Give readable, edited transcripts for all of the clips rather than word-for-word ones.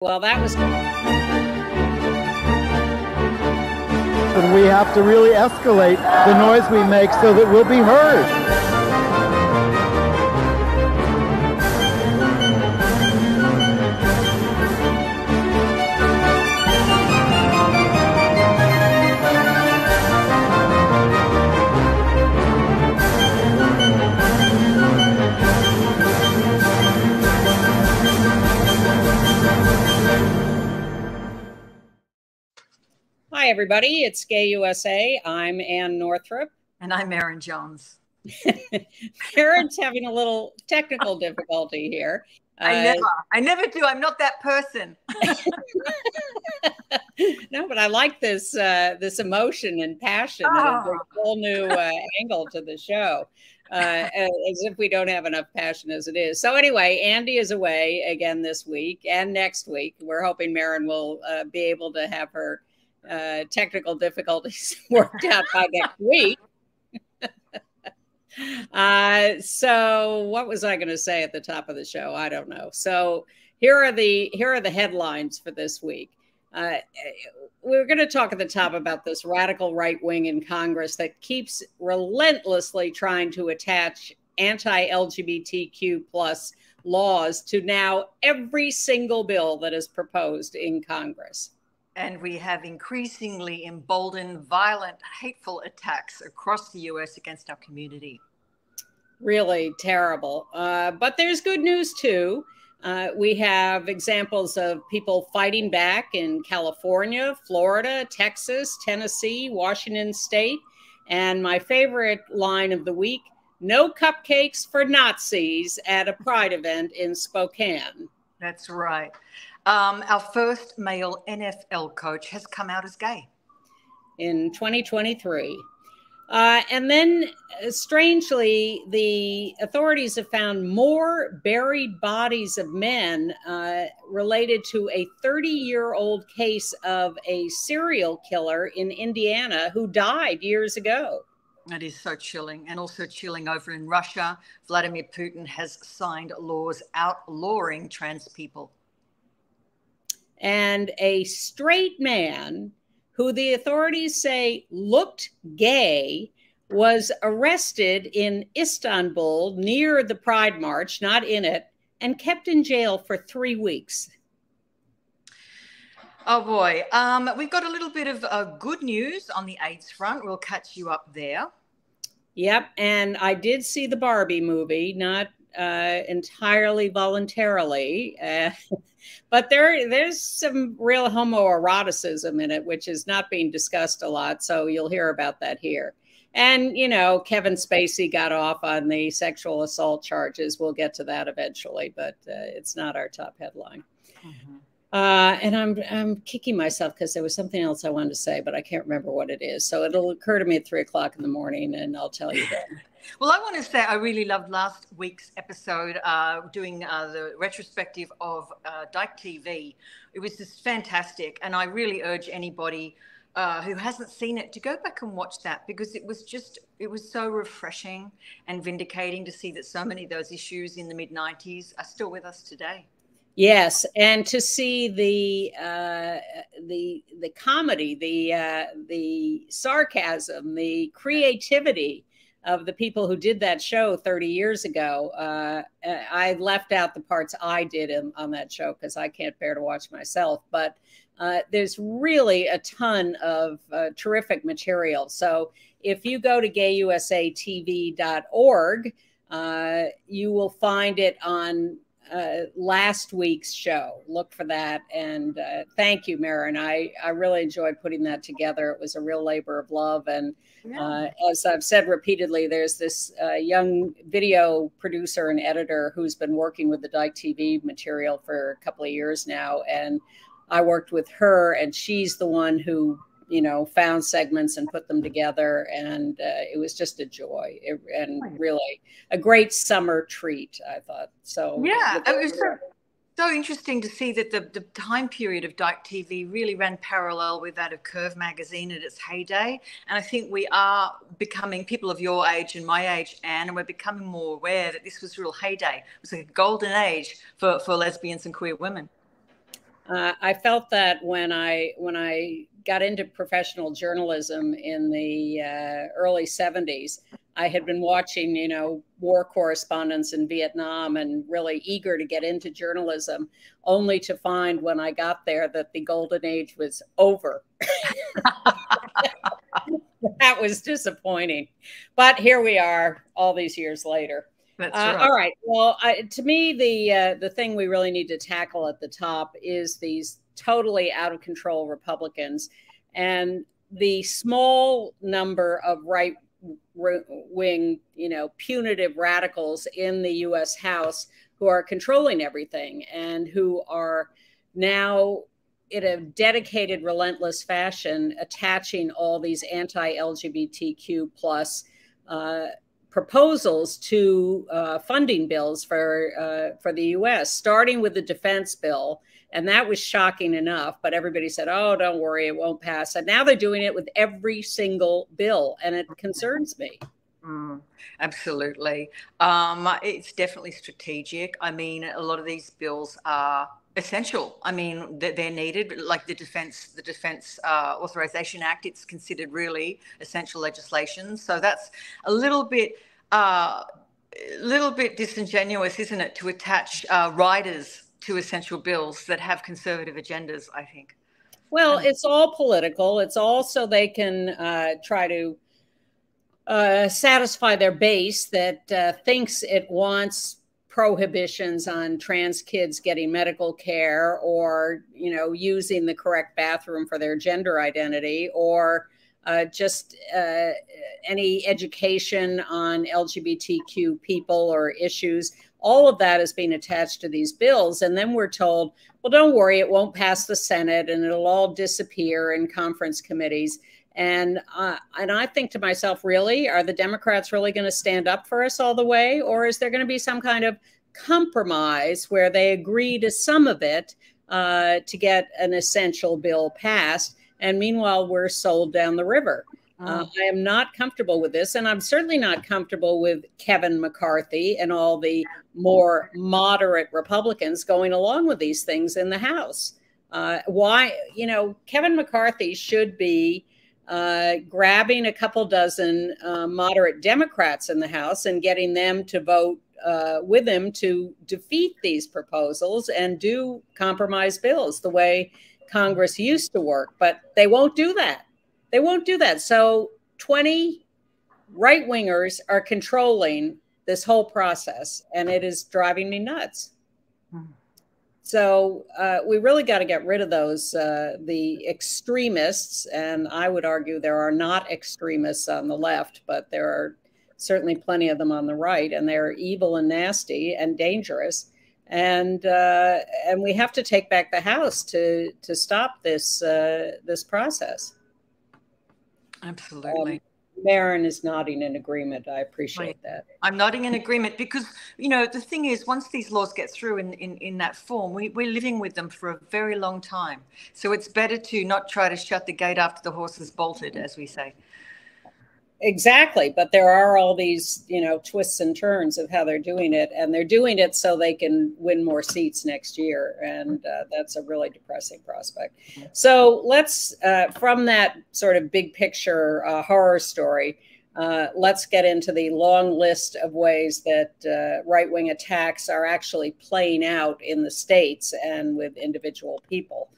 Well, that was. And we have to really escalate the noise we make so that we'll be heard. Hi, everybody. It's Gay USA. I'm Ann Northrop. And I'm Merryn Jones. Merryn's having a little technical difficulty here. I never do. I'm not that person. No, but I like this this emotion and passion. It brings a whole new angle to the show, as if we don't have enough passion as it is. So anyway, Andy is away again this week and next week. We're hoping Merryn will be able to have her technical difficulties worked out by next week. So what was I going to say at the top of the show? I don't know. So here are the headlines for this week. We're going to talk at the top about this radical right wing in Congress that keeps relentlessly trying to attach anti-LGBTQ plus laws to now every single bill that is proposed in Congress. And we have increasingly emboldened, violent, hateful attacks across the US against our community. Really terrible. But there's good news, too. We have examples of people fighting back in California, Florida, Texas, Tennessee, Washington State. And my favorite line of the week, no cupcakes for Nazis at a Pride event in Spokane. That's right. Our first male NFL coach has come out as gay. In 2023. And then, strangely, the authorities have found more buried bodies of men related to a 30-year-old case of a serial killer in Indiana who died years ago. That is so chilling. And also chilling over in Russia, Vladimir Putin has signed laws outlawing trans people. And a straight man who the authorities say looked gay was arrested in Istanbul near the Pride March, not in it, and kept in jail for 3 weeks. Oh, boy. We've got a little bit of good news on the AIDS front. We'll catch you up there. Yep. And I did see the Barbie movie, not entirely voluntarily. But there's some real homoeroticism in it, which is not being discussed a lot. So you'll hear about that here. And, you know, Kevin Spacey got off on the sexual assault charges. We'll get to that eventually, but it's not our top headline. Mm-hmm. And I'm kicking myself because there was something else I wanted to say, but I can't remember what it is. So it'll occur to me at 3 o'clock in the morning, and I'll tell you then. Well, I want to say I really loved last week's episode, doing the retrospective of Dyke TV. It was just fantastic. And I really urge anybody who hasn't seen it to go back and watch that, because it was so refreshing and vindicating to see that so many of those issues in the mid-90s are still with us today. Yes, and to see the comedy, the sarcasm, the creativity of the people who did that show 30 years ago. I left out the parts I did on that show because I can't bear to watch myself. But there's really a ton of terrific material. So if you go to gayusatv.org, you will find it on last week's show. Look for that. And thank you, Merryn. I really enjoyed putting that together. It was a real labor of love. And as I've said repeatedly, there's this young video producer and editor who's been working with the Dyke TV material for a couple of years now. And I worked with her, and she's the one who, you know, found segments and put them together. And it was just a joy and really a great summer treat, I thought. So yeah, it was so interesting to see that the time period of Dyke TV really ran parallel with that of Curve magazine at its heyday. And I think we are becoming, people of your age and my age, Anne, and we're becoming more aware that this was a real heyday. It was like a golden age for lesbians and queer women. I felt that when I got into professional journalism in the early 70s, I had been watching, war correspondents in Vietnam and really eager to get into journalism, only to find when I got there that the golden age was over. That was disappointing. But here we are all these years later. That's right. All right. Well, to me, the thing we really need to tackle at the top is these totally out of control Republicans and the small number of right-wing, punitive radicals in the U.S. House who are controlling everything and who are now, in a dedicated, relentless fashion, attaching all these anti-LGBTQ plus proposals to funding bills for the U.S., starting with the defense bill. And that was shocking enough, but everybody said, oh, don't worry, it won't pass. And now they're doing it with every single bill, and it concerns me. Absolutely. It's definitely strategic. I mean, a lot of these bills are essential. I mean, they're needed, like the Defense Authorization Act. It's considered really essential legislation. So that's a little bit disingenuous, isn't it, to attach riders to essential bills that have conservative agendas, I think. Well, it's all political. It's all so they can try to satisfy their base that thinks it wants prohibitions on trans kids getting medical care, or using the correct bathroom for their gender identity, or just any education on LGBTQ people or issues. All of that is being attached to these bills, and then we're told, well, don't worry, it won't pass the Senate and it'll all disappear in conference committees. And I think to myself, really, are the Democrats really going to stand up for us all the way? Or is there going to be some kind of compromise where they agree to some of it to get an essential bill passed? And meanwhile, we're sold down the river. I am not comfortable with this. And I'm certainly not comfortable with Kevin McCarthy and all the more moderate Republicans going along with these things in the House. Why, Kevin McCarthy should be grabbing a couple dozen moderate Democrats in the House and getting them to vote with him to defeat these proposals and do compromise bills the way Congress used to work. But they won't do that. They won't do that. So 20 right-wingers are controlling this whole process, and it is driving me nuts. So we really got to get rid of those, the extremists. And I would argue there are not extremists on the left, but there are certainly plenty of them on the right, and they're evil and nasty and dangerous. And we have to take back the House to stop this this process. Absolutely. Merryn is nodding in agreement. I appreciate that. I'm nodding in agreement because, the thing is, once these laws get through in that form, we're living with them for a very long time. So it's better to not try to shut the gate after the horse has bolted, as we say. Exactly. But there are all these, twists and turns of how they're doing it. And they're doing it so they can win more seats next year. And that's a really depressing prospect. So let's, from that sort of big picture horror story, let's get into the long list of ways that right-wing attacks are actually playing out in the states and with individual people.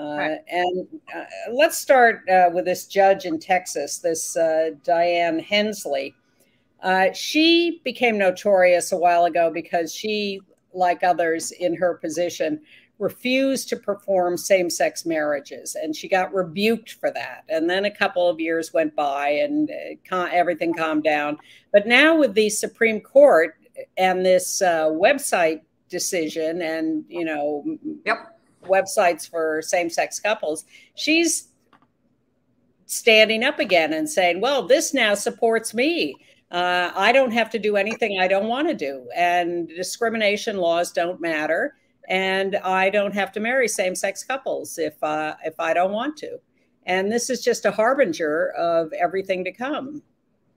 And let's start with this judge in Texas, this Diane Hensley. She became notorious a while ago because she, like others in her position, refused to perform same-sex marriages, and she got rebuked for that. And then a couple of years went by and everything calmed down. But now with the Supreme Court and this website decision and, websites for same-sex couples, she's standing up again and saying, well, this now supports me. I don't have to do anything I don't want to do. And discrimination laws don't matter. And I don't have to marry same-sex couples if I don't want to. And this is just a harbinger of everything to come.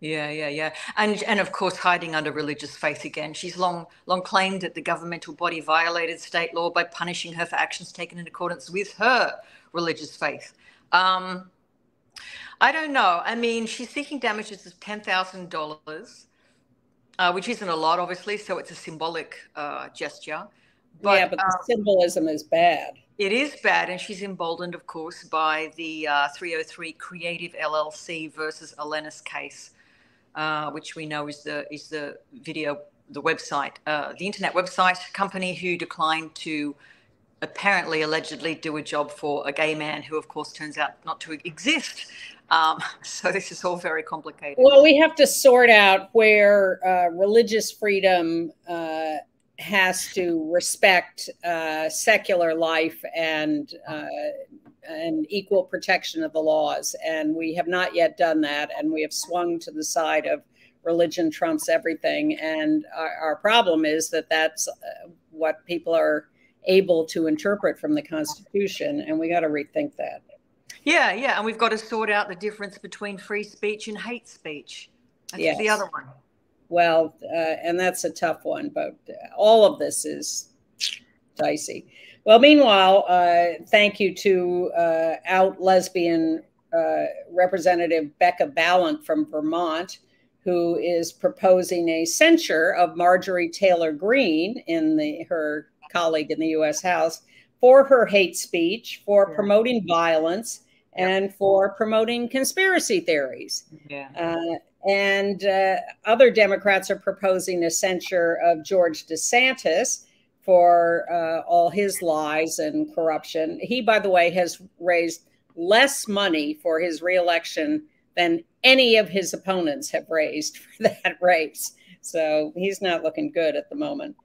Yeah. And of course, hiding under religious faith again. She's long claimed that the governmental body violated state law by punishing her for actions taken in accordance with her religious faith. I don't know. I mean, she's seeking damages of $10,000, which isn't a lot, obviously. So it's a symbolic gesture. But, yeah, but the symbolism is bad. It is bad, and she's emboldened, of course, by the 303 Creative LLC versus Alenis case, which we know is the website, the internet website company who declined to apparently, allegedly do a job for a gay man who, of course, turns out not to exist. So this is all very complicated. Well, we have to sort out where religious freedom has to respect secular life and equal protection of the laws. And we have not yet done that. And we have swung to the side of religion trumps everything. And our problem is that that's what people are able to interpret from the Constitution. And we got to rethink that. Yeah. And we've got to sort out the difference between free speech and hate speech. That's the other one. Well, and that's a tough one, but all of this is dicey. Well, meanwhile, thank you to out lesbian Representative Becca Balint from Vermont, who is proposing a censure of Marjorie Taylor Greene, her colleague in the U.S. House, for her hate speech, for promoting violence, and for promoting conspiracy theories. And other Democrats are proposing a censure of George DeSantis for all his lies and corruption. He, by the way, has raised less money for his reelection than any of his opponents have raised for that race. So he's not looking good at the moment.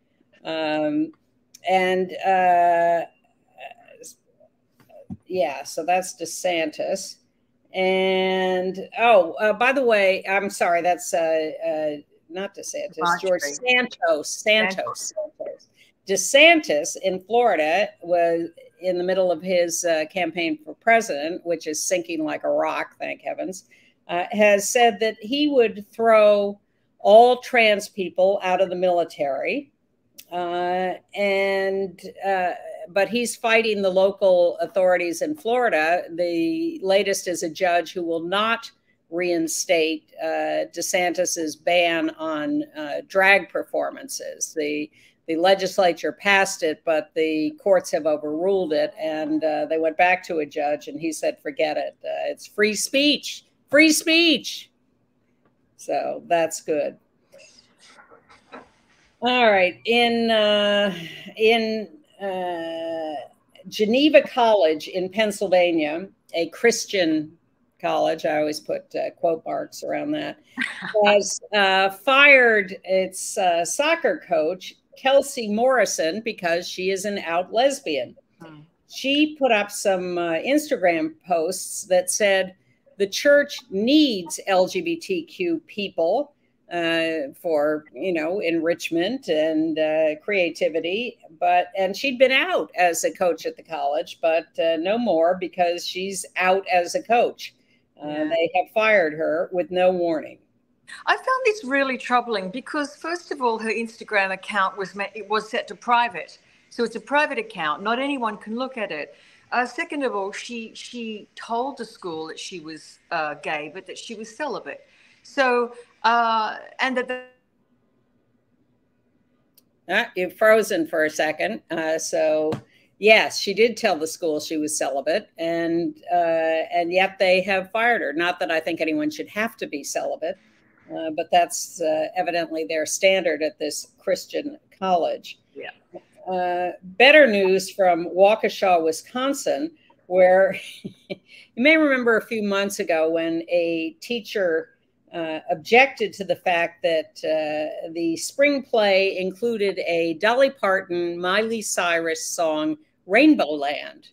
Yeah, so that's DeSantis. And, by the way, I'm sorry, that's not DeSantis, George Santos. DeSantis in Florida was in the middle of his campaign for president, which is sinking like a rock, thank heavens, has said that he would throw all trans people out of the military. But he's fighting the local authorities in Florida. The latest is a judge who will not reinstate DeSantis's ban on drag performances. The legislature passed it, but the courts have overruled it, and they went back to a judge, and he said, forget it. It's free speech, free speech. So that's good. All right. In Geneva College in Pennsylvania, a Christian college, I always put quote marks around that, has fired its soccer coach, Kelsey Morrison, because she is an out lesbian. She put up some Instagram posts that said the church needs LGBTQ people for, enrichment and creativity, and she'd been out as a coach at the college, but no more because she's out as a coach. They have fired her with no warning. I found this really troubling because, first of all, her Instagram account was set to private. So it's a private account. Not anyone can look at it. Second of all, she told the school that she was gay, but that she was celibate. So, and that you've frozen for a second. So, yes, she did tell the school she was celibate, and yet they have fired her. Not that I think anyone should have to be celibate, but that's evidently their standard at this Christian college. Yeah. Better news from Waukesha, Wisconsin, where you may remember a few months ago when a teacher objected to the fact that the spring play included a Dolly Parton, Miley Cyrus song, Rainbow Land,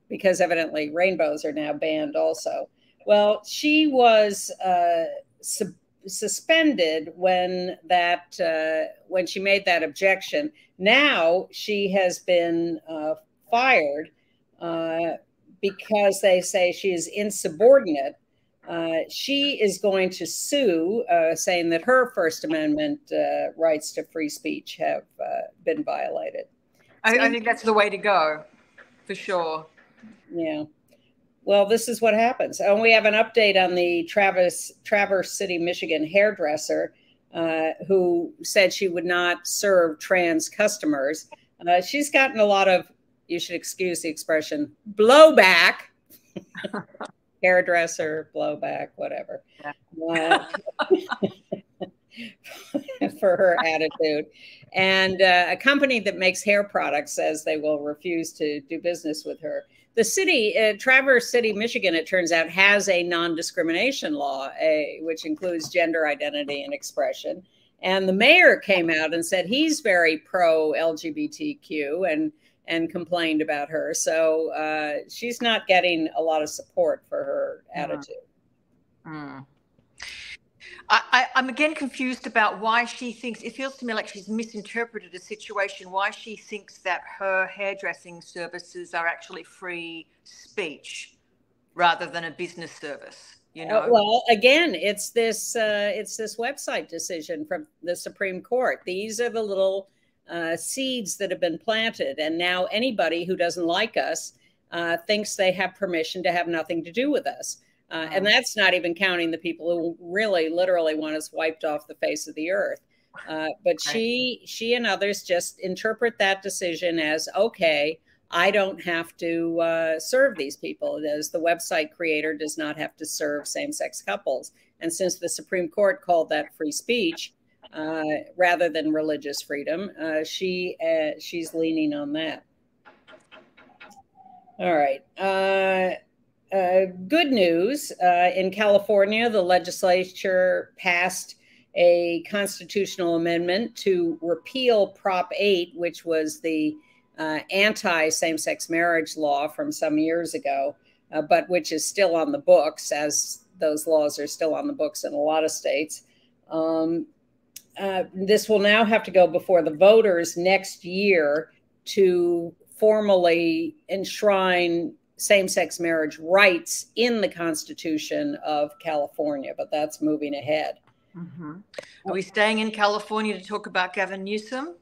because evidently rainbows are now banned also. Well, she was suspended when she made that objection. Now she has been fired because they say she is insubordinate She is going to sue, saying that her First Amendment rights to free speech have been violated. I think that's the way to go, for sure. Yeah. Well, this is what happens. And we have an update on the Traverse City, Michigan hairdresser who said she would not serve trans customers. She's gotten a lot of, you should excuse the expression, blowback. Hairdresser, blowback, whatever. Yeah. For her attitude. And a company that makes hair products says they will refuse to do business with her. The city, Traverse City, Michigan, it turns out, has a non-discrimination law, which includes gender identity and expression. And the mayor came out and said he's very pro-LGBTQ and complained about her. So she's not getting a lot of support for her attitude. I'm again confused about why she thinks, it feels to me like she's misinterpreted a situation, why she thinks that her hairdressing services are actually free speech rather than a business service. You know? Well, again, it's this website decision from the Supreme Court. These are the little seeds that have been planted, and now anybody who doesn't like us thinks they have permission to have nothing to do with us. And that's not even counting the people who really literally want us wiped off the face of the earth. But she and others just interpret that decision as, okay, I don't have to serve these people, as the website creator does not have to serve same-sex couples. And since the Supreme Court called that free speech rather than religious freedom, she's leaning on that. All right. Good news, in California, the legislature passed a constitutional amendment to repeal Prop 8, which was the anti-same-sex marriage law from some years ago, but which is still on the books, as those laws are still on the books in a lot of states. This will now have to go before the voters next year to formally enshrine same-sex marriage rights in the Constitution of California, but that's moving ahead. Are we staying in California to talk about Gavin Newsom?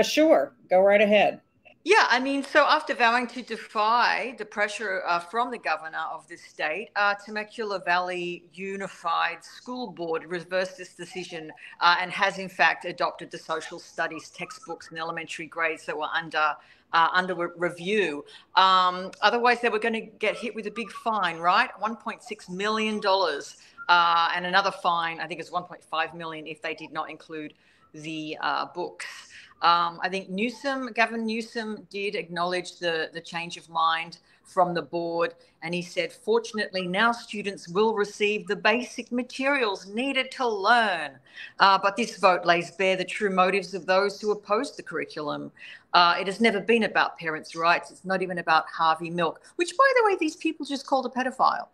Sure, go right ahead. Yeah, I mean, so after vowing to defy the pressure from the governor of the state, Temecula Valley Unified School Board reversed this decision and has in fact adopted the social studies textbooks and elementary grades that were under review. Otherwise, they were going to get hit with a big fine, right? $1.6 million and another fine, I think it's $1.5 million if they did not include the books. I think Gavin Newsom did acknowledge the change of mind from the board, and he said, fortunately, now students will receive the basic materials needed to learn. But this vote lays bare the true motives of those who oppose the curriculum. It has never been about parents' rights. It's not even about Harvey Milk, which, by the way, these people just called a pedophile.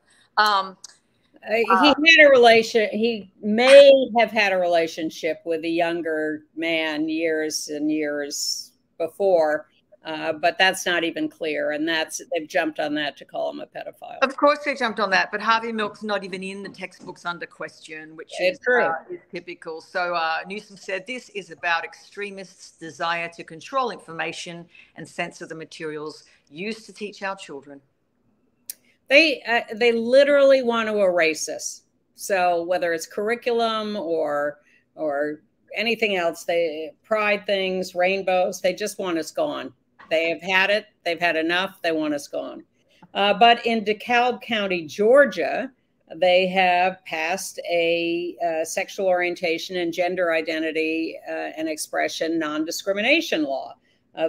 He may have had a relationship with a younger man years and years before, but that's not even clear. And they've jumped on that to call him a pedophile. Of course they jumped on that, but Harvey Milk's not even in the textbooks under question, which is typical. So Newsom said this is about extremists' desire to control information and censor the materials used to teach our children. They literally want to erase us. So whether it's curriculum or anything else, pride things, rainbows, they just want us gone. They have had it. They've had enough. They want us gone. But in DeKalb County, Georgia, they have passed a sexual orientation and gender identity and expression non-discrimination law.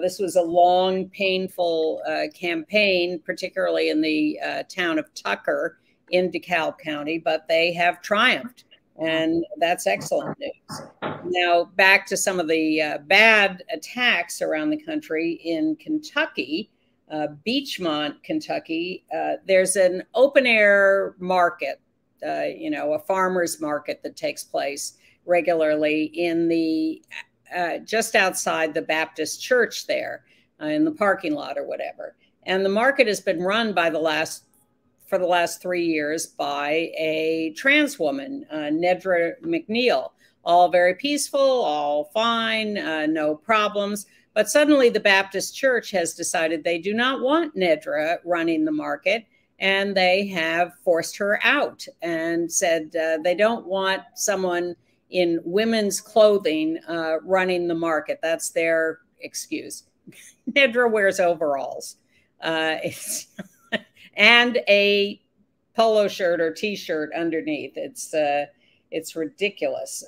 This was a long, painful campaign, particularly in the town of Tucker in DeKalb County, but they have triumphed, and that's excellent news. Now, back to some of the bad attacks around the country. In Kentucky, Beechmont, Kentucky, there's an open-air market, a farmer's market that takes place regularly in the just outside the Baptist church there in the parking lot or whatever. And the market has been run by the last for the last 3 years by a trans woman, Nedra McNeil. All very peaceful, all fine, no problems. But suddenly the Baptist Church has decided they do not want Nedra running the market, and they have forced her out and said they don't want someone in women's clothing running the market. That's their excuse. Nedra wears overalls and a polo shirt or T-shirt underneath. It's ridiculous.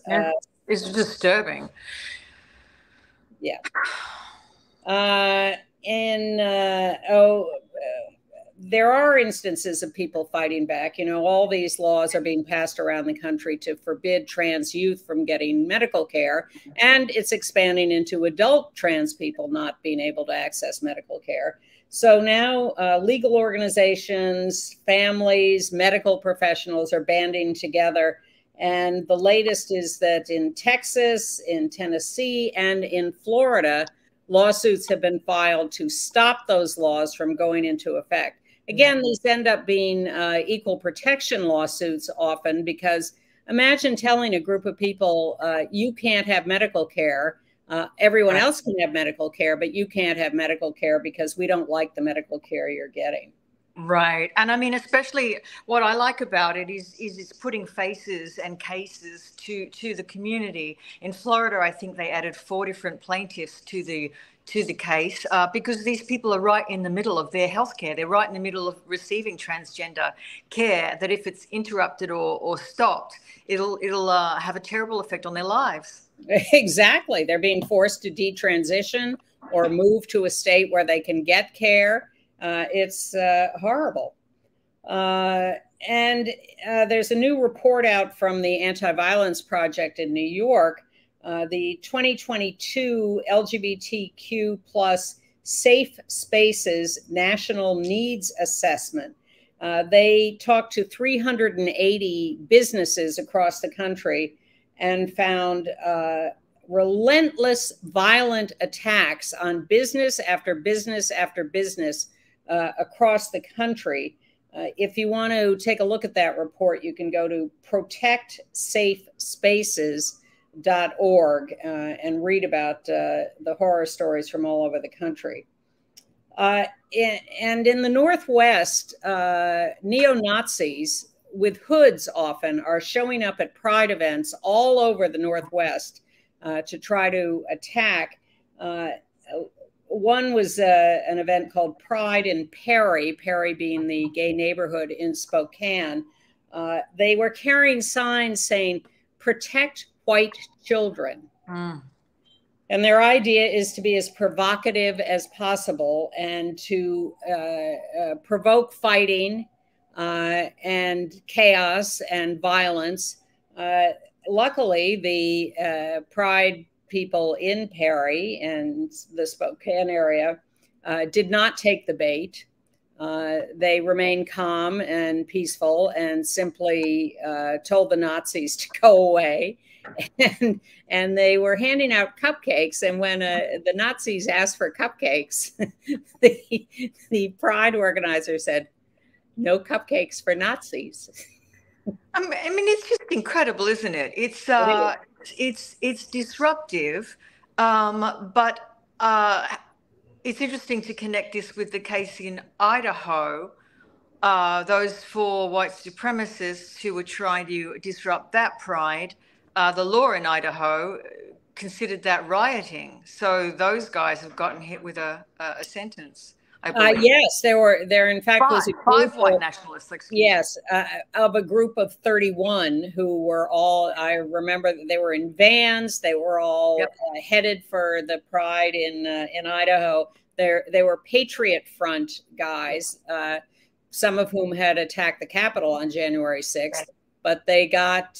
It's disturbing. Yeah. There are instances of people fighting back. You know, all these laws are being passed around the country to forbid trans youth from getting medical care, and it's expanding into adult trans people not being able to access medical care. So now legal organizations, families, medical professionals are banding together. And the latest is that in Texas, in Tennessee, and in Florida, lawsuits have been filed to stop those laws from going into effect. Again, these end up being equal protection lawsuits often, because imagine telling a group of people, you can't have medical care. Everyone else can have medical care, but you can't have medical care because we don't like the medical care you're getting. Right. And I mean, especially what I like about it is it's putting faces and cases to the community. In Florida, I think they added 4 different plaintiffs to the case because these people are right in the middle of their healthcare. They're right in the middle of receiving transgender care, that if it's interrupted or stopped, it'll have a terrible effect on their lives. Exactly. They're being forced to detransition or move to a state where they can get care. It's horrible. And there's a new report out from the Anti-Violence Project in New York, the 2022 LGBTQ plus Safe Spaces National Needs Assessment. They talked to 380 businesses across the country and found relentless violent attacks on business after business after business across the country. If you want to take a look at that report, you can go to protectsafespaces.org and read about the horror stories from all over the country. And in the Northwest, neo-Nazis with hoods often are showing up at pride events all over the Northwest to try to attack. One was an event called Pride in Perry, Perry being the gay neighborhood in Spokane. They were carrying signs saying, "Protect white children." And their idea is to be as provocative as possible and to provoke fighting and chaos and violence. Luckily, the Pride people in Perry and the Spokane area did not take the bait. They remained calm and peaceful and simply told the Nazis to go away. And they were handing out cupcakes. And when the Nazis asked for cupcakes, the Pride organizer said, "No cupcakes for Nazis." I mean, it's just incredible, isn't it? It's disruptive, but it's interesting to connect this with the case in Idaho. Those 4 white supremacists who were trying to disrupt that pride, the law in Idaho considered that rioting. So those guys have gotten hit with a sentence. Yes, there in fact was a group 5 white nationalists. Yes, of a group of 31 who were all, I remember that they were in vans. They were all headed for the Pride in Idaho. They were Patriot Front guys, some of whom had attacked the Capitol on January 6th. But they got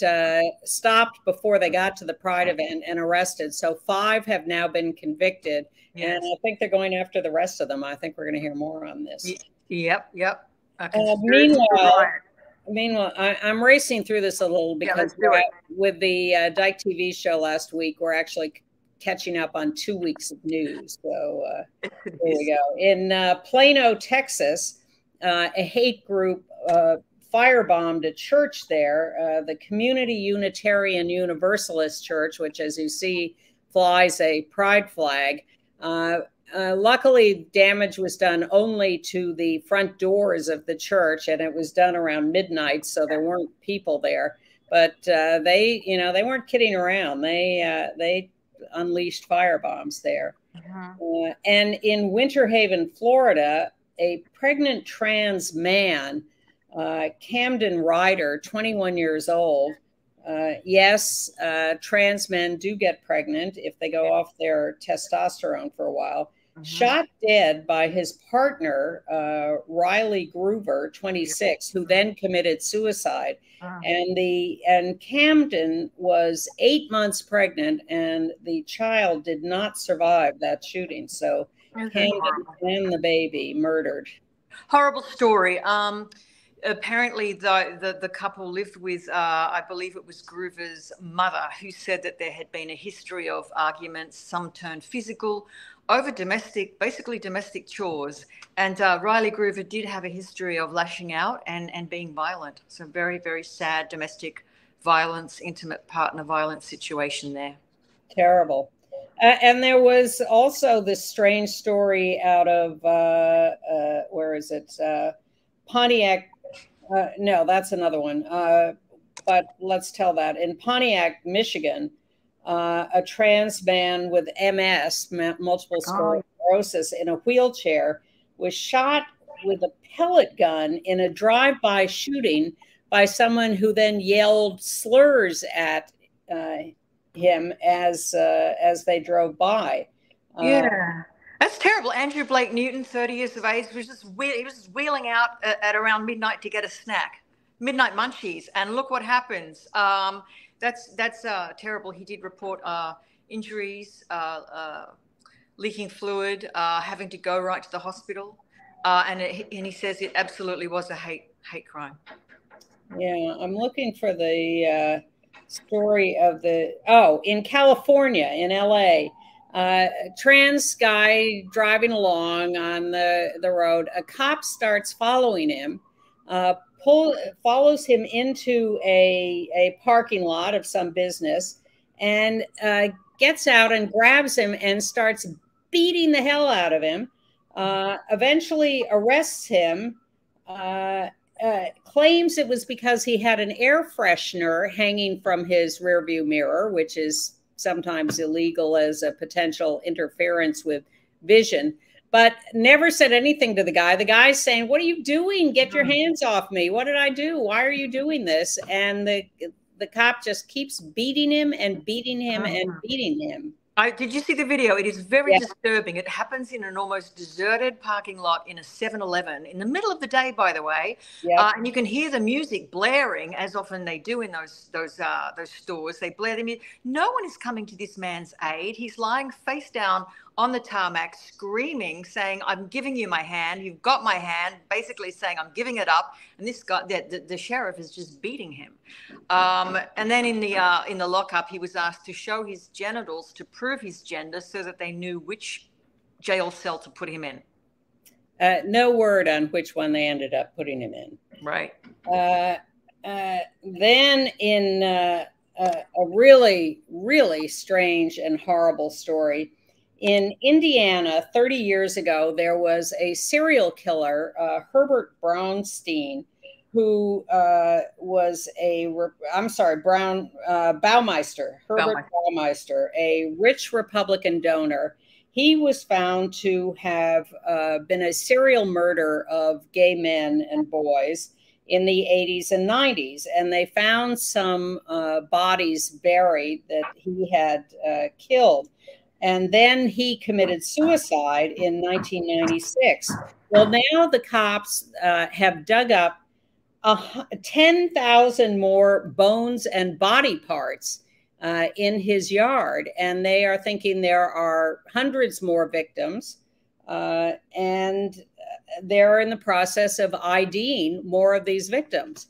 stopped before they got to the Pride event and arrested. So 5 have now been convicted. And I think they're going after the rest of them. I think we're going to hear more on this. Yep. Meanwhile, I'm racing through this a little because with the Dyke TV show last week, we're actually catching up on 2 weeks of news. So there we go. In Plano, Texas, a hate group firebombed a church there, the Community Unitarian Universalist Church, which, as you see, flies a pride flag. Luckily, damage was done only to the front doors of the church, and it was done around midnight, so there weren't people there. But they weren't kidding around. They unleashed firebombs there. And in Winter Haven, Florida, a pregnant trans man, Camden Ryder, 21 years old. Yes, trans men do get pregnant if they go off their testosterone for a while. Shot dead by his partner, Riley Groover, 26, who then committed suicide. And Camden was 8 months pregnant, and the child did not survive that shooting. So Camden and the baby murdered. Horrible story. Apparently, the couple lived with, I believe it was Groover's mother, who said that there had been a history of arguments, some turned physical, over basically domestic chores. And Riley Groover did have a history of lashing out and being violent. So very, very sad domestic violence, intimate partner violence situation there. Terrible. And there was also this strange story out of, where is it? Pontiac. No, that's another one. But let's tell that. In Pontiac, Michigan, a trans man with MS, multiple sclerosis, in a wheelchair was shot with a pellet gun in a drive-by shooting by someone who then yelled slurs at him as they drove by. Yeah. That's terrible. Andrew Blake Newton, 30 years of age, he was just wheeling out at around midnight to get a snack, midnight munchies, and look what happens. That's terrible. He did report injuries, leaking fluid, having to go right to the hospital, and he says it absolutely was a hate crime. Yeah, I'm looking for the story of in California, in LA. Trans guy driving along on the road. A cop starts following him, follows him into a parking lot of some business, and gets out and grabs him and starts beating the hell out of him. Eventually arrests him. Claims it was because he had an air freshener hanging from his rearview mirror, which is sometimes illegal as a potential interference with vision, but never said anything to the guy. The guy's saying, "What are you doing? Get your hands off me. What did I do? Why are you doing this?" And the cop just keeps beating him and beating him and beating him. Did you see the video? It is very disturbing. It happens in an almost deserted parking lot in a 7-Eleven in the middle of the day, by the way. And you can hear the music blaring, as often they do in those stores. They blare the music. No one is coming to this man's aid. He's lying face down on the tarmac, screaming, saying, "I'm giving you my hand. You've got my hand," basically saying, "I'm giving it up." And this guy, the sheriff, is just beating him. And then in the lockup, he was asked to show his genitals to prove his gender so that they knew which jail cell to put him in. No word on which one they ended up putting him in. Right. Then in a really, really strange and horrible story, in Indiana, 30 years ago, there was a serial killer, Herbert Braunstein, who was Baumeister, Herbert Baumeister, a rich Republican donor. He was found to have been a serial murderer of gay men and boys in the 80s and 90s. And they found some bodies buried that he had killed. And then he committed suicide in 1996. Well, now the cops have dug up 10,000 more bones and body parts in his yard. And they are thinking there are hundreds more victims. And they're in the process of IDing more of these victims.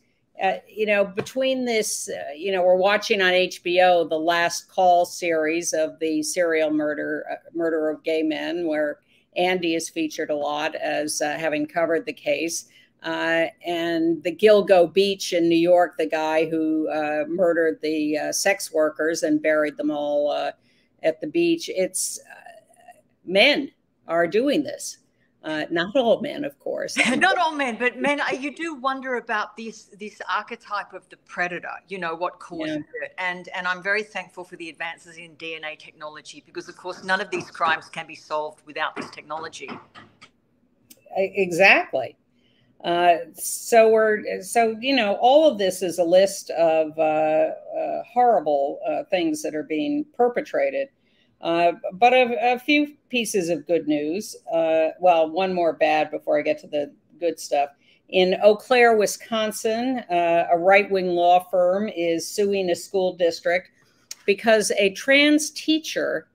Between this, we're watching on HBO the Last Call series of the serial murder of gay men, where Andy is featured a lot as having covered the case. and the Gilgo Beach in New York, the guy who murdered the sex workers and buried them all at the beach. It's men are doing this. Not all men, of course. Not all men, but men, you do wonder about this archetype of the predator, you know, what causes it. And I'm very thankful for the advances in DNA technology, because, of course, none of these crimes can be solved without this technology. Exactly. So you know, all of this is a list of horrible things that are being perpetrated. But a few pieces of good news. Well, one more bad before I get to the good stuff. In Eau Claire, Wisconsin, a right-wing law firm is suing a school district because a trans teacher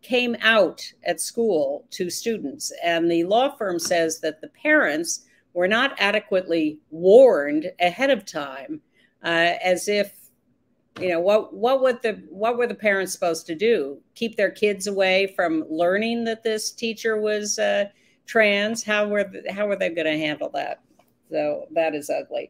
came out at school to students. And the law firm says that the parents were not adequately warned ahead of time, as if, you know, what were the parents supposed to do? Keep their kids away from learning that this teacher was trans? How were they going to handle that? So that is ugly.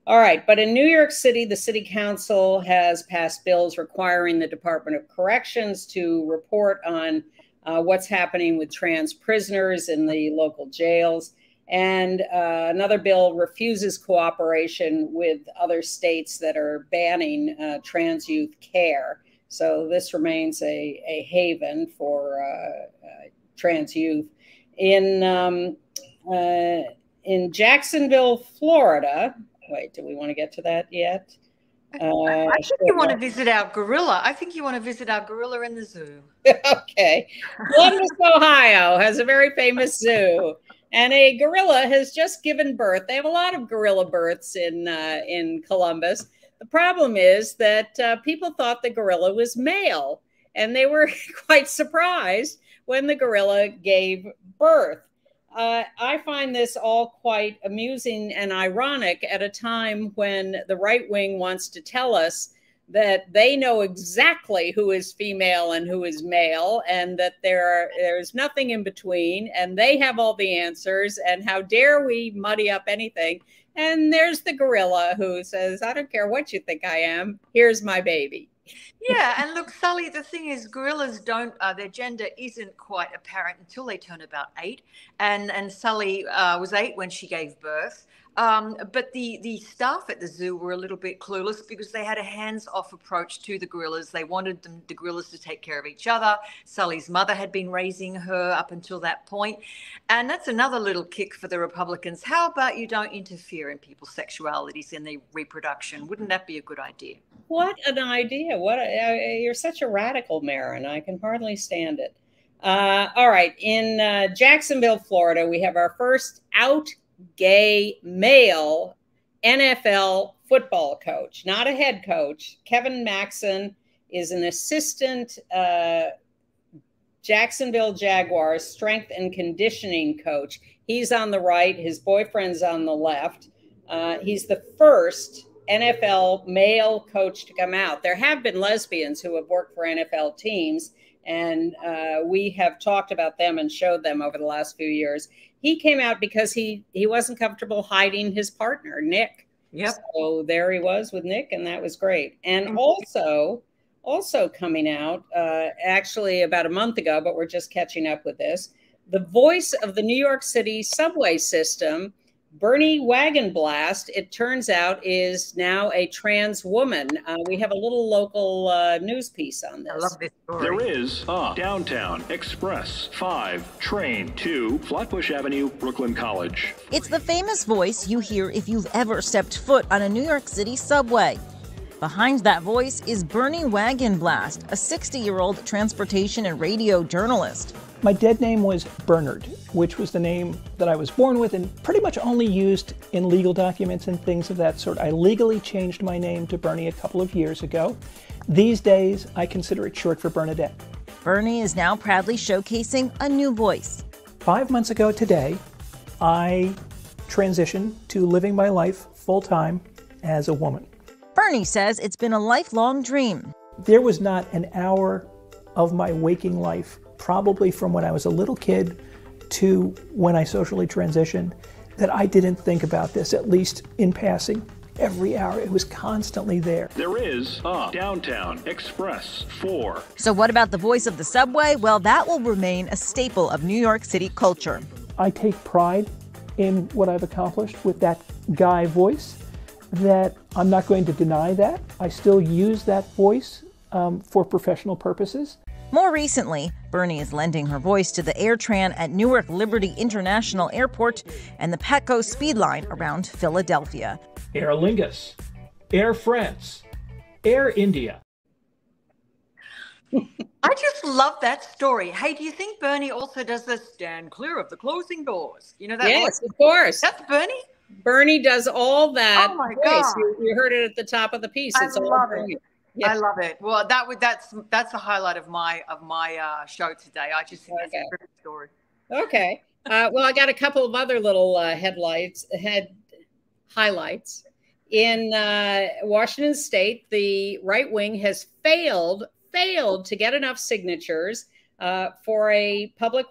All right, but in New York City, the city council has passed bills requiring the Department of Corrections to report on what's happening with trans prisoners in the local jails. And another bill refuses cooperation with other states that are banning trans youth care. So this remains a haven for trans youth. In Jacksonville, Florida, wait, do we want to get to that yet? I think you want to visit our gorilla. I think you want to visit our gorilla in the zoo. Okay. Columbus, Ohio has a very famous zoo. And a gorilla has just given birth. They have a lot of gorilla births in Columbus. The problem is that people thought the gorilla was male, and they were quite surprised when the gorilla gave birth. I find this all quite amusing and ironic at a time when the right wing wants to tell us that they know exactly who is female and who is male, and that there's nothing in between, and they have all the answers, and how dare we muddy up anything. And there's the gorilla who says, I don't care what you think I am, here's my baby. Yeah, and look, Sully, the thing is, gorillas don't, their gender isn't quite apparent until they turn about 8. And Sully was 8 when she gave birth. But the staff at the zoo were a little bit clueless because they had a hands-off approach to the gorillas. They wanted the gorillas to take care of each other. Sully's mother had been raising her up until that point. And that's another little kick for the Republicans. How about you don't interfere in people's sexualities and their reproduction? Wouldn't that be a good idea? What an idea. You're such a radical, Merryn. I can hardly stand it. All right. In Jacksonville, Florida, we have our first out gay male NFL football coach, not a head coach. Kevin Maxon is an assistant Jacksonville Jaguars strength and conditioning coach. He's on the right. His boyfriend's on the left. He's the first NFL male coach to come out. There have been lesbians who have worked for NFL teams, and we have talked about them and showed them over the last few years. He came out because he wasn't comfortable hiding his partner, Nick. Yep. So there he was with Nick, and that was great. And also coming out, actually about a month ago, but we're just catching up with this, the voice of the New York City subway system, Bernie Wagenblast, it turns out, is now a trans woman. We have a little local news piece on this. I love this story. There is a Downtown Express 5 train to Flatbush Avenue, Brooklyn College. It's the famous voice you hear if you've ever stepped foot on a New York City subway. Behind that voice is Bernie Wagenblast, a 60-year-old transportation and radio journalist. My dead name was Bernard, which was the name that I was born with and pretty much only used in legal documents and things of that sort. I legally changed my name to Bernie a couple of years ago. These days, I consider it short for Bernadette. Bernie is now proudly showcasing a new voice. 5 months ago today, I transitioned to living my life full-time as a woman. Bernie says it's been a lifelong dream. There was not an hour of my waking life, probably from when I was a little kid to when I socially transitioned, that I didn't think about this, at least in passing. Every hour, it was constantly there. There is a Downtown Express 4. So what about the voice of the subway? Well, that will remain a staple of New York City culture. I take pride in what I've accomplished with that guy voice, that I'm not going to deny that. I still use that voice for professional purposes. More recently, Bernie is lending her voice to the AirTran at Newark Liberty International Airport and the Petco Speed Line around Philadelphia. Aer Lingus, Air France, Air India. I just love that story. Hey, do you think Bernie also does the stand clear of the closing doors? You know that? Yes, voice? of course. That's Bernie? Bernie does all that. Oh my voice. God. You heard it at the top of the piece. I It's all love Bernie. it. Yes. I love it. Well, that's the highlight of my show today. I just think that's a great story. Okay. Well, I got a couple of other little highlights. In Washington State, the right wing has failed to get enough signatures for a public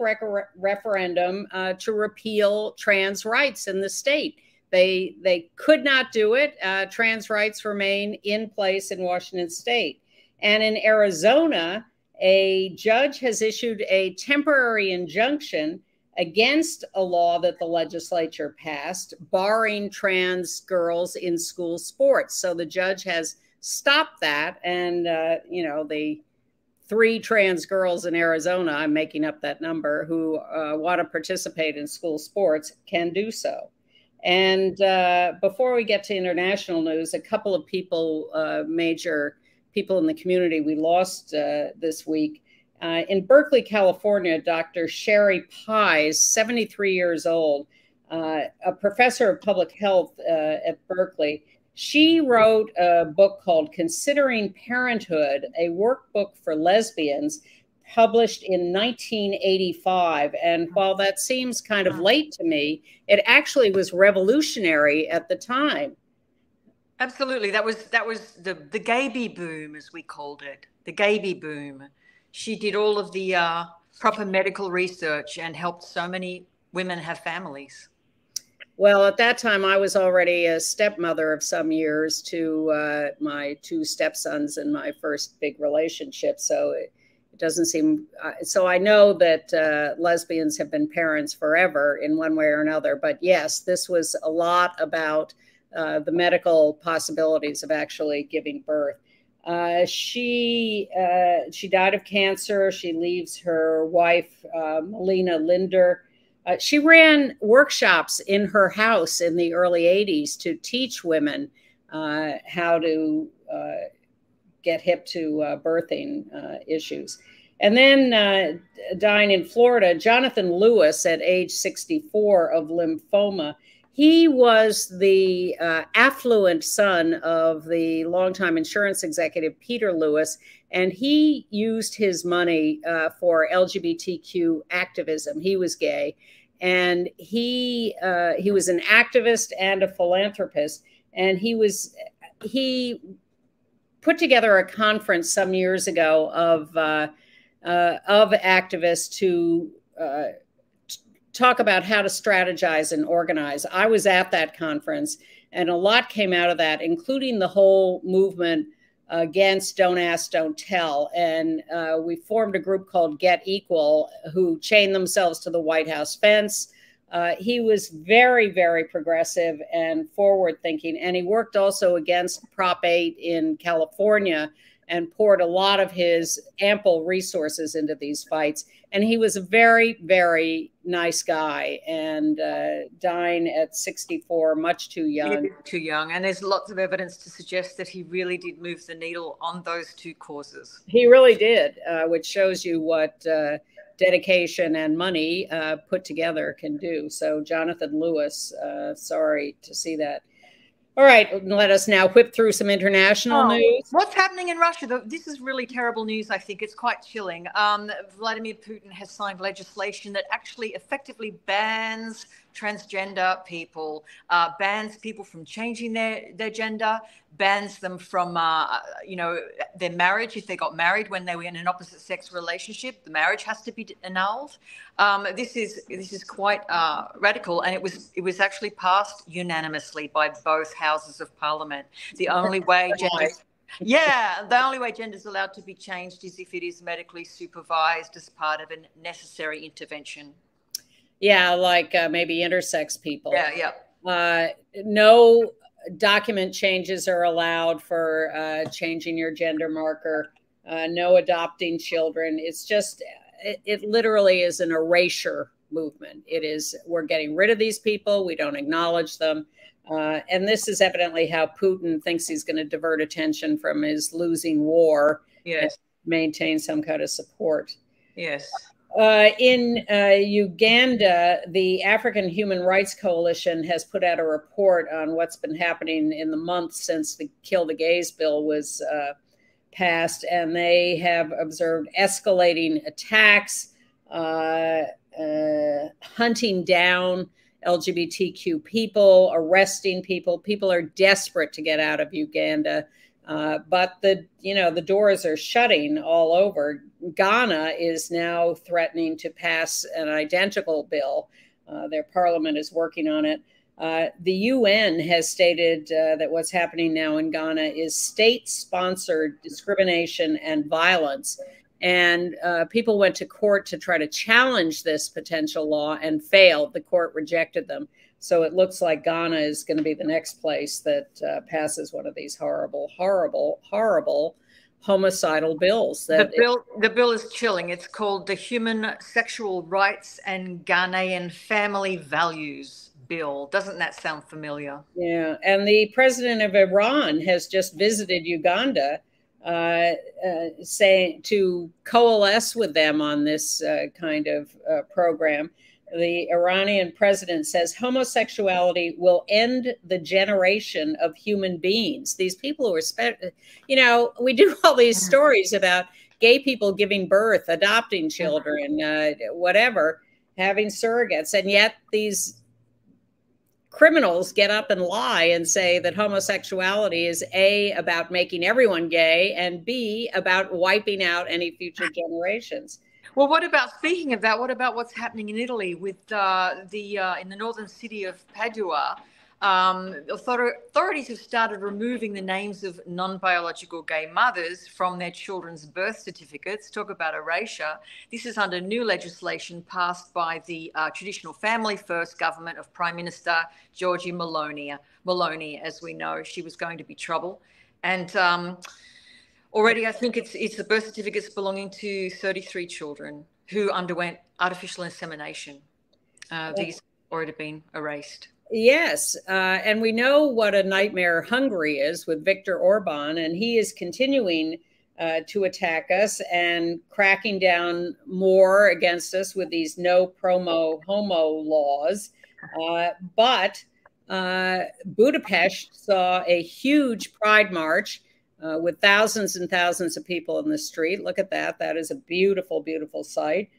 referendum to repeal trans rights in the state. They could not do it. Trans rights remain in place in Washington State. And in Arizona, a judge has issued a temporary injunction against a law that the legislature passed, barring trans girls in school sports. So the judge has stopped that. And, the 3 trans girls in Arizona, I'm making up that number, who want to participate in school sports can do so. And before we get to international news, a couple of people, major people in the community we lost this week. In Berkeley, California, Dr. Sherry Pies, 73 years old, a professor of public health at Berkeley, she wrote a book called Considering Parenthood, a workbook for lesbians, published in 1985. And while that seems kind of late to me, it actually was revolutionary at the time. Absolutely. That was the gaby boom, as we called it, the gaby boom. She did all of the proper medical research and helped so many women have families. Well, at that time, I was already a stepmother of some years to my 2 stepsons in my first big relationship. So it doesn't seem, so I know that lesbians have been parents forever in one way or another. But yes, this was a lot about the medical possibilities of actually giving birth. She died of cancer. She leaves her wife, Melina Linder. She ran workshops in her house in the early 80s to teach women how to get hip to birthing issues. And then dying in Florida, Jonathan Lewis at age 64 of lymphoma. He was the affluent son of the longtime insurance executive, Peter Lewis, and he used his money for LGBTQ activism. He was gay, and he was an activist and a philanthropist, and he put together a conference some years ago of activists to talk about how to strategize and organize. I was at that conference, and a lot came out of that, including the whole movement against Don't Ask, Don't Tell. And we formed a group called Get Equal, who chained themselves to the White House fence. He was very, very progressive and forward-thinking, and he worked also against Prop 8 in California and poured a lot of his ample resources into these fights. And he was a very, very nice guy, and dying at 64, much too young. Too young. And there's lots of evidence to suggest that he really did move the needle on those 2 causes. He really did, which shows you what dedication and money put together can do. So Jonathan Lewis, sorry to see that. All right, let us now whip through some international news. What's happening in Russia? This is really terrible news, I think. It's quite chilling. Vladimir Putin has signed legislation that actually effectively bans transgender people, bans people from changing their gender, bans them from, their marriage. If they got married when they were in an opposite sex relationship, the marriage has to be annulled. This is quite radical, and it was actually passed unanimously by both houses of Parliament. The only way the only way gender is allowed to be changed is if it is medically supervised as part of a necessary intervention. Yeah, like maybe intersex people. Yeah. No document changes are allowed for changing your gender marker. No adopting children. It's just, it literally is an erasure movement. It is, we're getting rid of these people. We don't acknowledge them. And this is evidently how Putin thinks he's going to divert attention from his losing war. Yes. And maintain some kind of support. Yes. In Uganda, the African Human Rights Coalition has put out a report on what's been happening in the months since the Kill the Gays bill was passed, and they have observed escalating attacks, hunting down LGBTQ people, arresting people. People are desperate to get out of Uganda, but the doors are shutting all over. Ghana is now threatening to pass an identical bill. Their parliament is working on it. The UN has stated that what's happening now in Ghana is state-sponsored discrimination and violence. And people went to court to try to challenge this potential law and failed. The court rejected them. So it looks like Ghana is going to be the next place that passes one of these horrible, horrible, horrible homicidal bills. The bill is chilling. It's called the Human Sexual Rights and Ghanaian Family Values Bill. Doesn't that sound familiar? Yeah. And the president of Iran has just visited Uganda, saying to coalesce with them on this kind of program. The Iranian president says homosexuality will end the generation of human beings. These people who are, we do all these stories about gay people giving birth, adopting children, whatever, having surrogates. And yet these criminals get up and lie and say that homosexuality is A, about making everyone gay, and B, about wiping out any future generations. Well, speaking of that, what about what's happening in Italy with in the northern city of Padua? Authorities have started removing the names of non-biological gay mothers from their children's birth certificates. Talk about erasure. This is under new legislation passed by the traditional Family First government of Prime Minister Giorgia Meloni. As we know, she was going to be trouble. And already, I think it's the birth certificates belonging to 33 children who underwent artificial insemination. These have already been erased. Yes, and we know what a nightmare Hungary is with Viktor Orban, and he is continuing to attack us and cracking down more against us with these no promo homo laws. But Budapest saw a huge pride march with thousands and thousands of people in the street. Look at that. That is a beautiful, beautiful sight.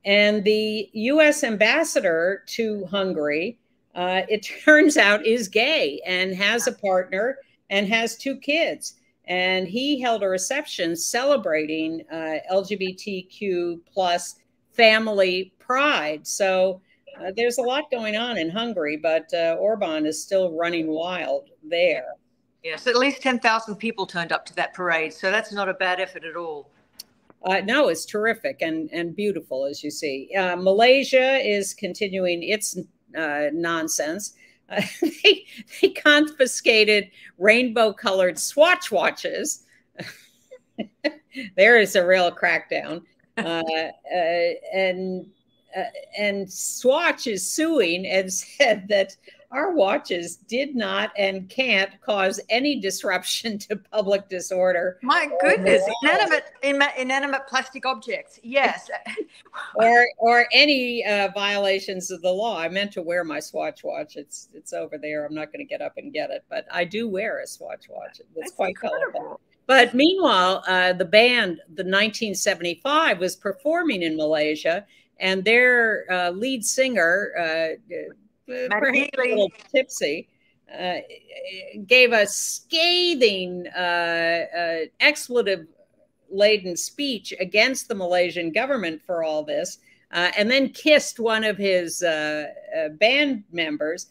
And the U.S. ambassador to Hungary, it turns out, is gay and has a partner and has 2 kids. And he held a reception celebrating LGBTQ plus family pride. So there's a lot going on in Hungary, but Orban is still running wild there. Yes, at least 10,000 people turned up to that parade. So that's not a bad effort at all. No, it's terrific and beautiful, as you see. Malaysia is continuing its nonsense. They confiscated rainbow-colored Swatch watches. There is a real crackdown. And Swatch is suing and said that our watches did not and can't cause any disruption to public disorder. My goodness, inanimate plastic objects, yes. or any violations of the law. I meant to wear my Swatch watch. It's over there. I'm not going to get up and get it, but I do wear a Swatch watch. It's quite colorful. But meanwhile, the band, the 1975, was performing in Malaysia, and their lead singer perhaps a little tipsy, gave a scathing, expletive-laden speech against the Malaysian government for all this, and then kissed one of his band members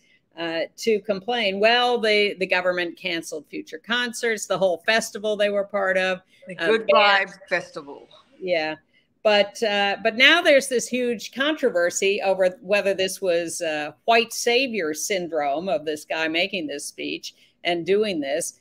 to complain. Well, the government canceled future concerts, the whole festival they were part of. The Good Vibes Festival. Yeah. But now there's this huge controversy over whether this was white savior syndrome of this guy making this speech and doing this,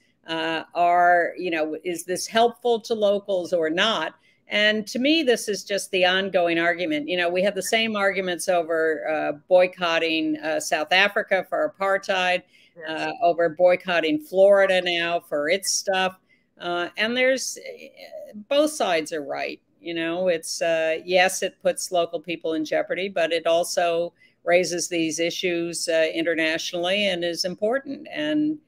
or, you know, is this helpful to locals or not? And to me, this is just the ongoing argument. You know, we had the same arguments over boycotting South Africa for apartheid, yes. Over boycotting Florida now for its stuff. And there's both sides are right. You know, it's yes, it puts local people in jeopardy, but it also raises these issues internationally and is important. And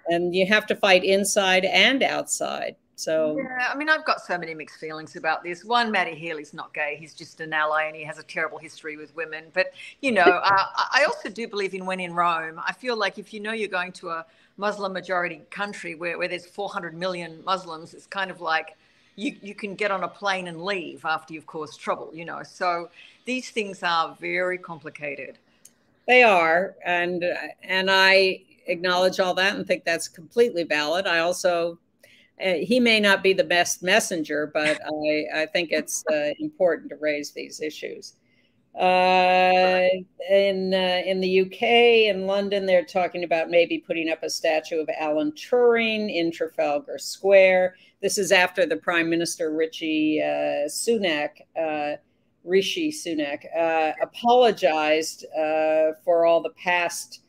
you have to fight inside and outside. So yeah, I mean, I've got so many mixed feelings about this. One, Matty Healy's not gay; he's just an ally, and he has a terrible history with women. But you know, I also do believe in when in Rome. I feel like if you know you're going to a Muslim majority country where there's 400 million Muslims, it's kind of like you can get on a plane and leave after you've caused trouble. You know, so these things are very complicated. They are, and I acknowledge all that and think that's completely valid. I also. He may not be the best messenger, but I think it's important to raise these issues. In the UK, in London, they're talking about maybe putting up a statue of Alan Turing in Trafalgar Square. This is after the Prime Minister Rishi Sunak apologized for all the past,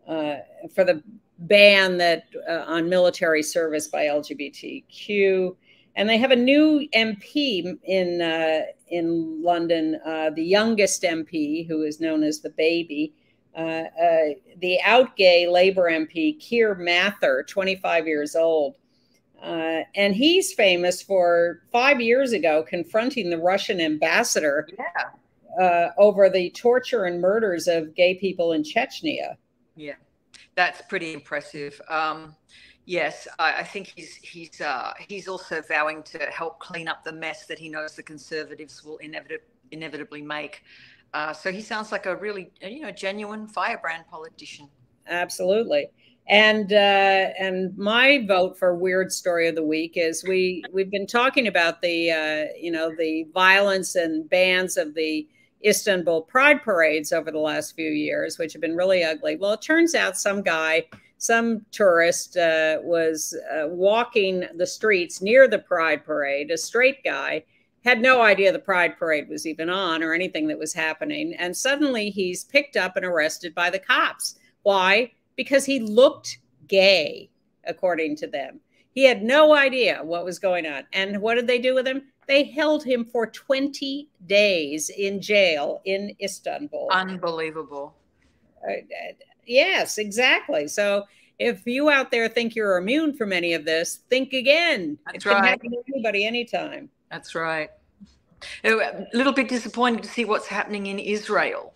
for the ban that on military service by LGBTQ, and they have a new MP in London, the youngest MP, who is known as the baby, the out gay Labour MP Keir Mather, 25 years old, and he's famous for 5 years ago confronting the Russian ambassador over the torture and murders of gay people in Chechnya. Yeah. That's pretty impressive. Yes, I think he's also vowing to help clean up the mess that he knows the Conservatives will inevitably make. So he sounds like a really, genuine firebrand politician. Absolutely. And my vote for Weird Story of the Week is we've been talking about the the violence and bans of the Istanbul pride parades over the last few years, which have been really ugly. Well, it turns out some tourist was walking the streets near the pride parade, a straight guy, had no idea the pride parade was even on or anything that was happening. And suddenly he's picked up and arrested by the cops. Why? Because he looked gay, according to them. He had no idea what was going on. And what did they do with him? They held him for 20 days in jail in Istanbul. Unbelievable. Yes, exactly. So if you out there think you're immune from any of this, think again. That's right. It can happen to anybody anytime. That's right. A little bit disappointing to see what's happening in Israel.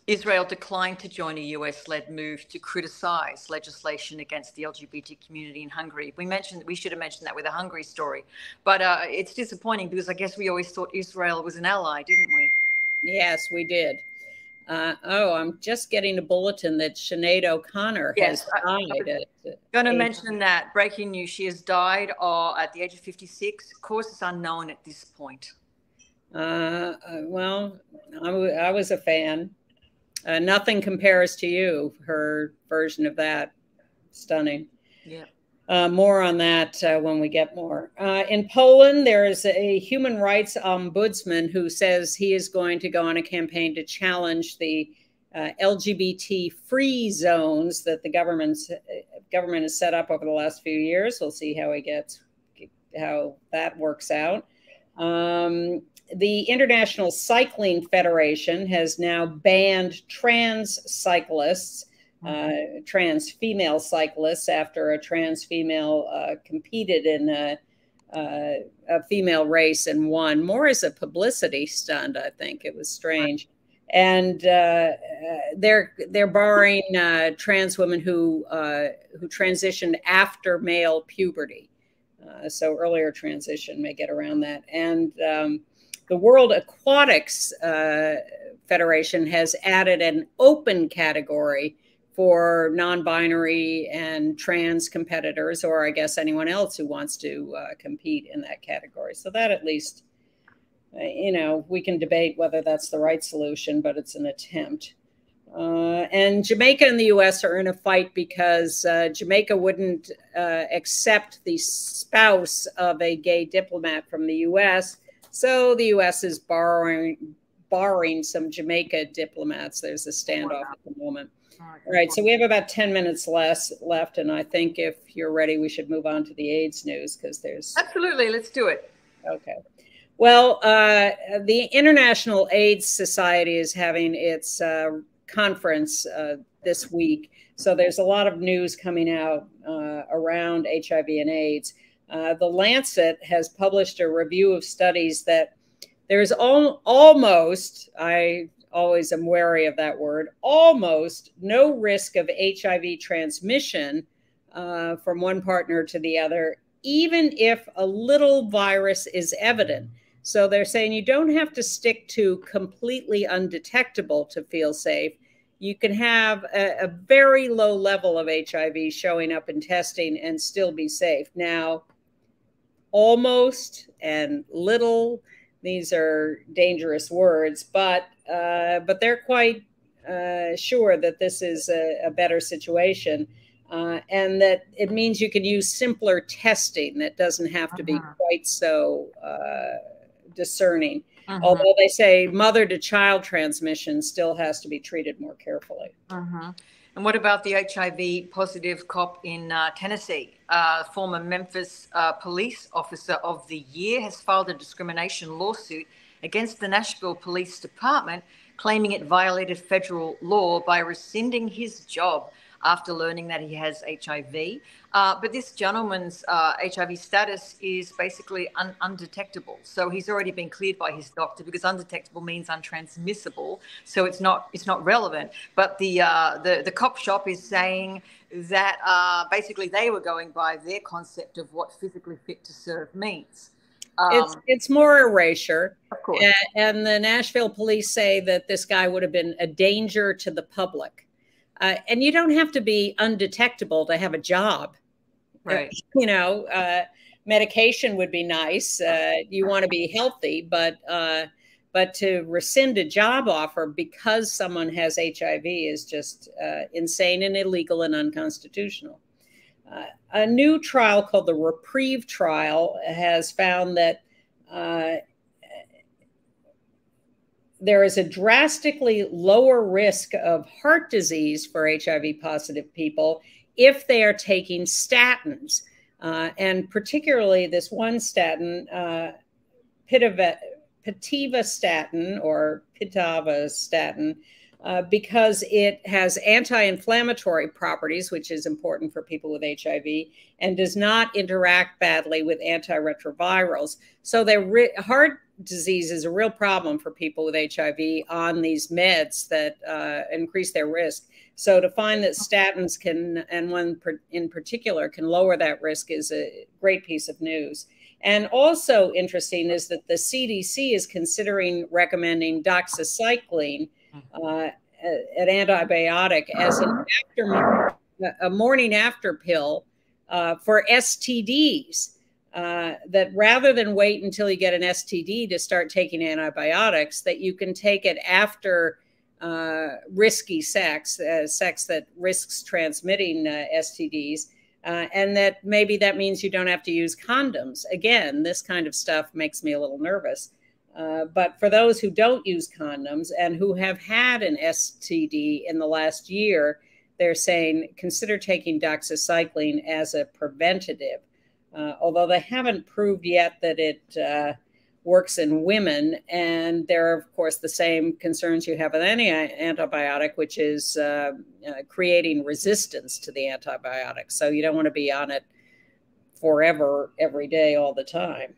Israel declined to join a US-led move to criticize legislation against the LGBT community in Hungary. We should have mentioned that with a Hungary story. But it's disappointing because I guess we always thought Israel was an ally, didn't we? Yes, we did. I'm just getting a bulletin that Sinead O'Connor has died. Going to mention that. Breaking news. She has died at the age of 56. Of course, it's unknown at this point. Well, I was a fan. Nothing compares to you. Her version of that, stunning. Yeah. More on that when we get more. In Poland, there is a human rights ombudsman who says he is going to go on a campaign to challenge the LGBT-free zones that the government has set up over the last few years. We'll see how that works out. The International Cycling Federation has now banned trans cyclists, trans female cyclists, after a trans female competed in a female race and won. More as a publicity stunt, I think. It was strange. And they're barring trans women who transitioned after male puberty. So earlier transition may get around that. And the World Aquatics Federation has added an open category for non-binary and trans competitors, or I guess anyone else who wants to compete in that category. So that at least, you know, we can debate whether that's the right solution, but it's an attempt. And Jamaica and the U.S. are in a fight because Jamaica wouldn't accept the spouse of a gay diplomat from the U.S., so the U.S. is barring some Jamaica diplomats. There's a standoff at the moment. All right, so we have about 10 minutes left, and I think if you're ready, we should move on to the AIDS news, because there's... Absolutely, let's do it. Okay. Well, the International AIDS Society is having its conference this week, so there's a lot of news coming out around HIV and AIDS. The Lancet has published a review of studies that there's almost, I always am wary of that word, almost no risk of HIV transmission from one partner to the other, even if a little virus is evident. So they're saying you don't have to stick to completely undetectable to feel safe. You can have a very low level of HIV showing up in testing and still be safe. Now, almost and little, these are dangerous words, but they're quite sure that this is a better situation, and that it means you can use simpler testing that doesn't have to be quite so discerning. Although they say mother-to-child transmission still has to be treated more carefully. And what about the HIV positive cop in Tennessee? Former Memphis police officer of the year has filed a discrimination lawsuit against the Nashville Police Department, claiming it violated federal law by rescinding his job after learning that he has HIV. But this gentleman's HIV status is basically undetectable. So he's already been cleared by his doctor, because undetectable means untransmissible. So it's not relevant. But the cop shop is saying that basically they were going by their concept of what physically fit to serve means. It's more erasure. Of course. And the Nashville police say that this guy would have been a danger to the public. And you don't have to be undetectable to have a job. Right. You know, medication would be nice. You want to be healthy, but to rescind a job offer because someone has HIV is just insane and illegal and unconstitutional. A new trial called the Reprieve trial has found that there is a drastically lower risk of heart disease for HIV positive people if they are taking statins. And particularly this one statin, pitavastatin or pitavastatin, because it has anti-inflammatory properties, which is important for people with HIV, and does not interact badly with antiretrovirals. So their heart disease is a real problem for people with HIV on these meds that increase their risk. So to find that statins can, and one in particular, can lower that risk is a great piece of news. And also interesting is that the CDC is considering recommending doxycycline, an antibiotic, as a morning after pill for STDs. That rather than wait until you get an STD to start taking antibiotics, that you can take it after risky sex, sex that risks transmitting STDs, and that maybe that means you don't have to use condoms. Again, this kind of stuff makes me a little nervous. But for those who don't use condoms and who have had an STD in the last year, they're saying consider taking doxycycline as a preventative. Although they haven't proved yet that it works in women. And there are, of course, the same concerns you have with any antibiotic, which is creating resistance to the antibiotic. So you don't want to be on it forever, every day, all the time.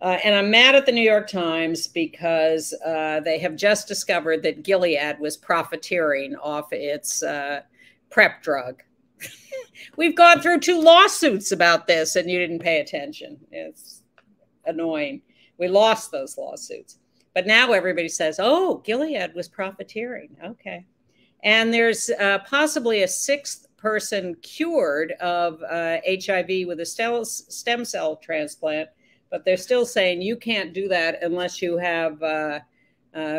And I'm mad at the New York Times because they have just discovered that Gilead was profiteering off its PrEP drug. We've gone through 2 lawsuits about this and you didn't pay attention. It's annoying. We lost those lawsuits. But now everybody says, oh, Gilead was profiteering. Okay. And there's possibly a 6th person cured of HIV with a stem cell transplant. But they're still saying you can't do that unless you have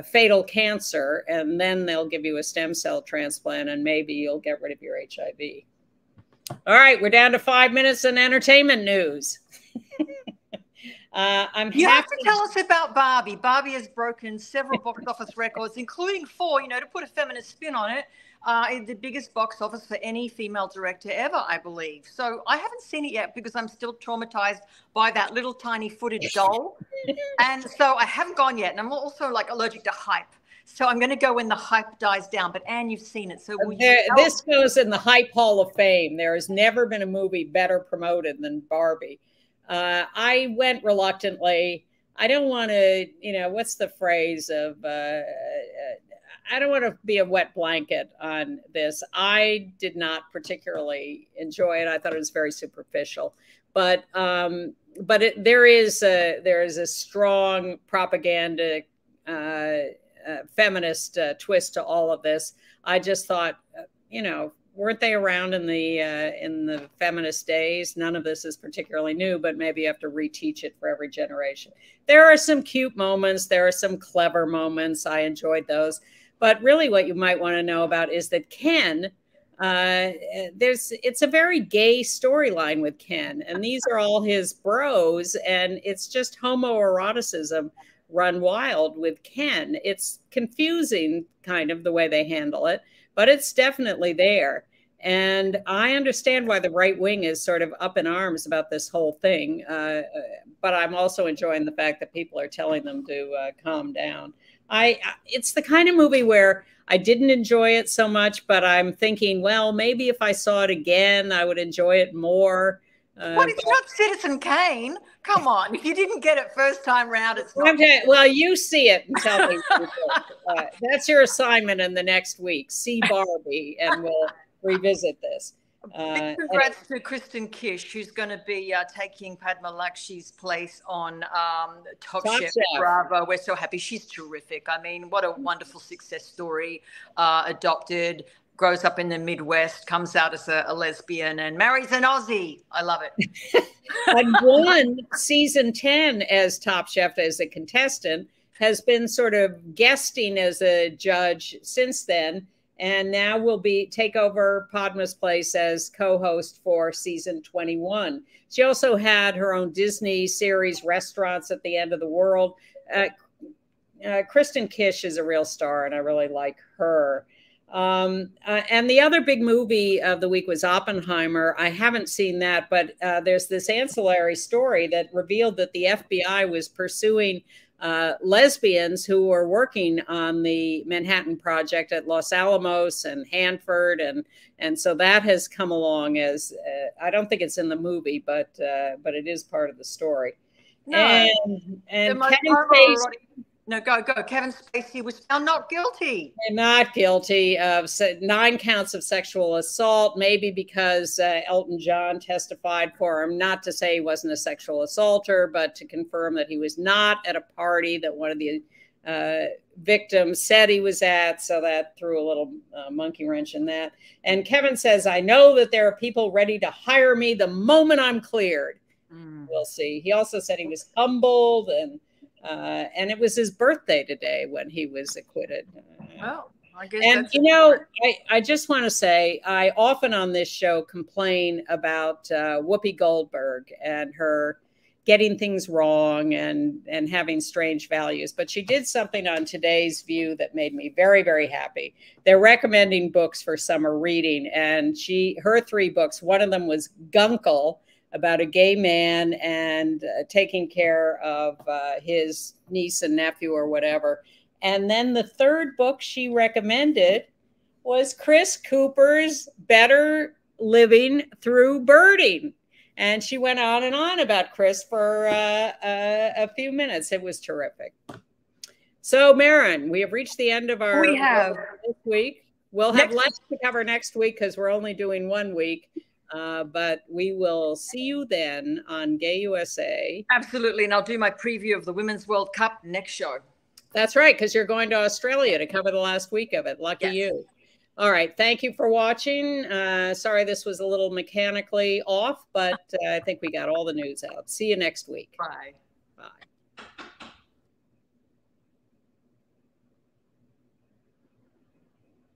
fatal cancer, and then they'll give you a stem cell transplant, and maybe you'll get rid of your HIV. All right, we're down to 5 minutes in entertainment news. You have to tell us about Barbie. Barbie has broken several box office records, including 4, to put a feminist spin on it, the biggest box office for any female director ever, I believe. So I haven't seen it yet because I'm still traumatized by that little tiny footed doll. And so I haven't gone yet. And I'm also allergic to hype. So I'm going to go when the hype dies down. But Anne, you've seen it. So this goes in the Hype Hall of Fame. There has never been a movie better promoted than Barbie. I went reluctantly. I don't want to, what's the phrase of, I don't want to be a wet blanket on this. I did not particularly enjoy it. I thought it was very superficial, but there is a strong propaganda, feminist twist to all of this. I just thought, weren't they around in the feminist days? None of this is particularly new, but maybe you have to reteach it for every generation. There are some cute moments. There are some clever moments. I enjoyed those. But really what you might want to know about is that Ken, it's a very gay storyline with Ken. And these are all his bros. And it's just homoeroticism run wild with Ken. It's confusing kind of the way they handle it, but it's definitely there. And I understand why the right wing is sort of up in arms about this whole thing. But I'm also enjoying the fact that people are telling them to calm down. It's the kind of movie where I didn't enjoy it so much, but I'm thinking, well, maybe if I saw it again, I would enjoy it more. It's not Citizen Kane. Come on. If you didn't get it first time round, it's not. Okay, well, you see it and tell me. That's your assignment in the next week. See Barbie, and we'll revisit this. Congrats to Kristen Kish, who's going to be taking Padma Lakshi's place on Top Chef Bravo. We're so happy. She's terrific. I mean, what a wonderful success story. Adopted, grows up in the Midwest, comes out as a lesbian, and marries an Aussie. I love it. And won season 10 as Top Chef as a contestant, has been sort of guesting as a judge since then. And now will take over Padma's place as co-host for season 21. She also had her own Disney series, Restaurants at the End of the World. Kristen Kish is a real star, and I really like her. And the other big movie of the week was Oppenheimer. I haven't seen that, but there's this ancillary story that revealed that the FBI was pursuing lesbians who were working on the Manhattan Project at Los Alamos and Hanford, and so that has come along as I don't think it's in the movie, but it is part of the story. No, and Kevin Spacey. No, go. Kevin Spacey was found not guilty. Not guilty of 9 counts of sexual assault, maybe because Elton John testified for him, not to say he wasn't a sexual assaulter, but to confirm that he was not at a party that one of the victims said he was at. So that threw a little monkey wrench in that. And Kevin says, I know that there are people ready to hire me the moment I'm cleared. We'll see. He also said he was humbled, and it was his birthday today when he was acquitted. Well, I guess. And I just want to say, I often on this show complain about Whoopi Goldberg and her getting things wrong and having strange values. But she did something on Today's View that made me very, very happy. They're recommending books for summer reading, and her 3 books. One of them was Gunkel, about a gay man and taking care of his niece and nephew or whatever. And then the 3rd book she recommended was Chris Cooper's Better Living Through Birding. And she went on about Chris for a few minutes. It was terrific. So, Merryn, we have reached the end of our this week. We'll have less to cover next week because we're only doing 1 week. But we will see you then on Gay USA. Absolutely. And I'll do my preview of the Women's World Cup next show. That's right, because you're going to Australia to cover the last week of it. Lucky you. All right. Thank you for watching. Sorry this was a little mechanically off, but I think we got all the news out. See you next week. Bye. Bye.